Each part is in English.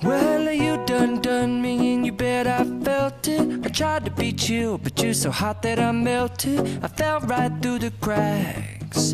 Well, you done me and you bet I felt it. I tried to be chill, but you're so hot that I melted. I fell right through the cracks.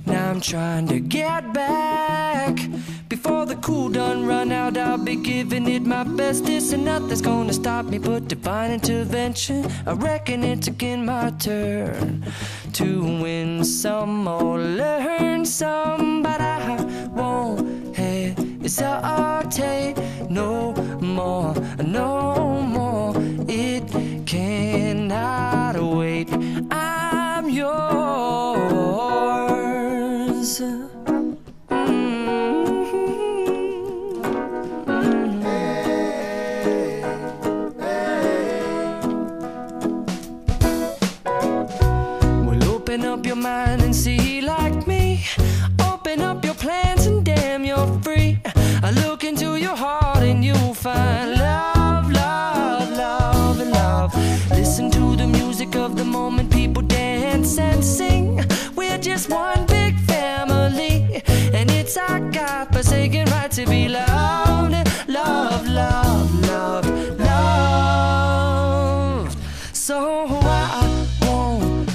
Now I'm trying to get back. Before the cool done run out, I'll be giving it my bestest, and nothing's gonna stop me but divine intervention. I reckon it's again my turn to win some or learn some, but I won't hesitate no more, no more. It cannot wait. I'm yours. Open up your mind and see like me. Open up your plans and damn, you're free. I look into your heart and you'll find love, love, love, and love. Listen to the music of the moment, people dance and sing. We're just one big family, and it's our God-forsaken right to be loved. Love, love, love, love. So I won't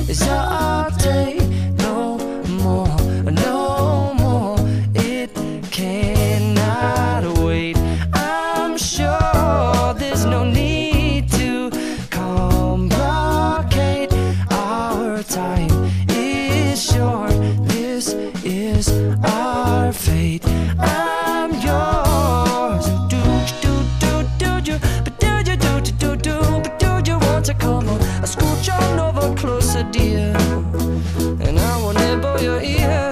hesitate no more, no more. It cannot wait. I'm sure there's no need to complicate. Our time is short. This is our fate. I'm yours. Do you, but do you, but do you want to come on? I scooch on over closer, dear, and I will nibble your ear.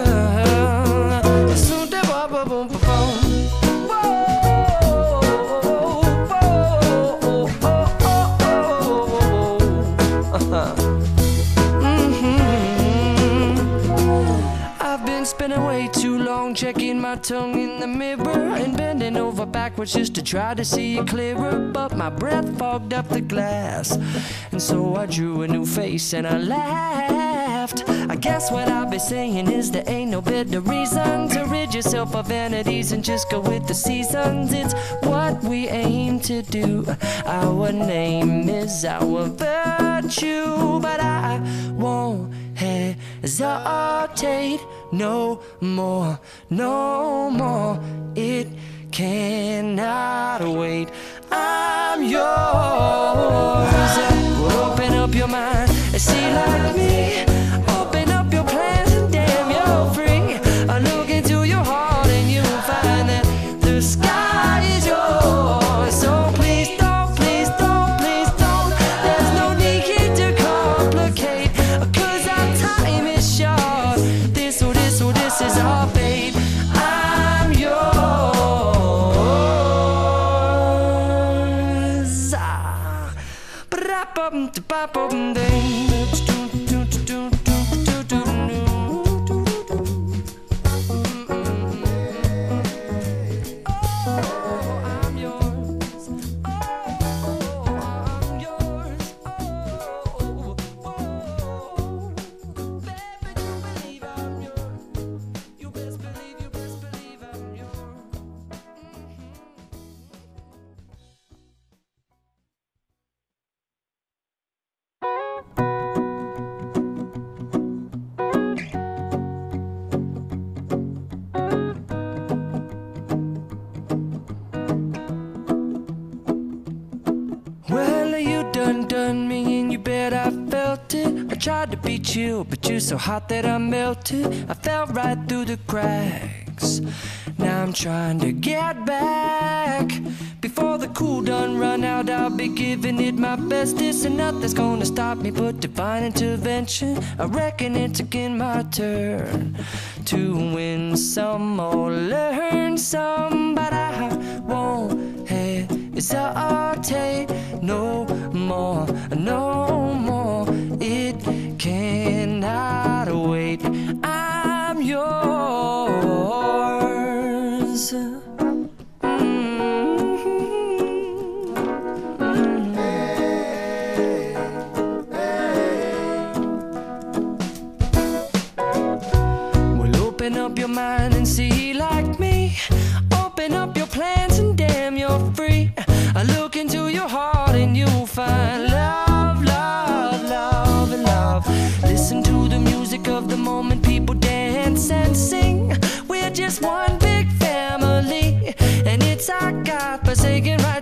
I've been spinning way too long, checking my tongue in the mirror and bending over backwards just to try to see it clearer, but my breath fogged up the glass, and so I drew a new face and I laughed. I guess what I'll be saying is there ain't no better reason to rid yourself of vanities and just go with the seasons. It's what we aim to do. Our name is our virtue, but I won't hesitate no more, no more. It cannot wait. I'm yours. Well, open up your mind and see like me. Open up your plans and damn, you're free. I look into your heart and you'll find that the sky is yours. So please don't, please don't, please don't. There's no need here to complicate, 'cause our time is short. This is our fate. I'm yours. Done me and you bet I felt it. I tried to be chill, but you're so hot that I melted. I fell right through the cracks. Now I'm trying to get back. Before the cool done run out, I'll be giving it my bestest, and nothing's gonna stop me but divine intervention. I reckon it's again my turn to win some or learn some, but I won't hesitate no more, no more. It cannot wait. I'm yours.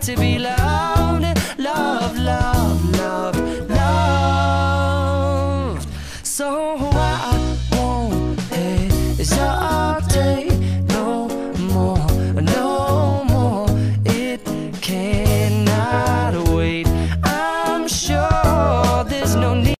to be loved, loved, loved.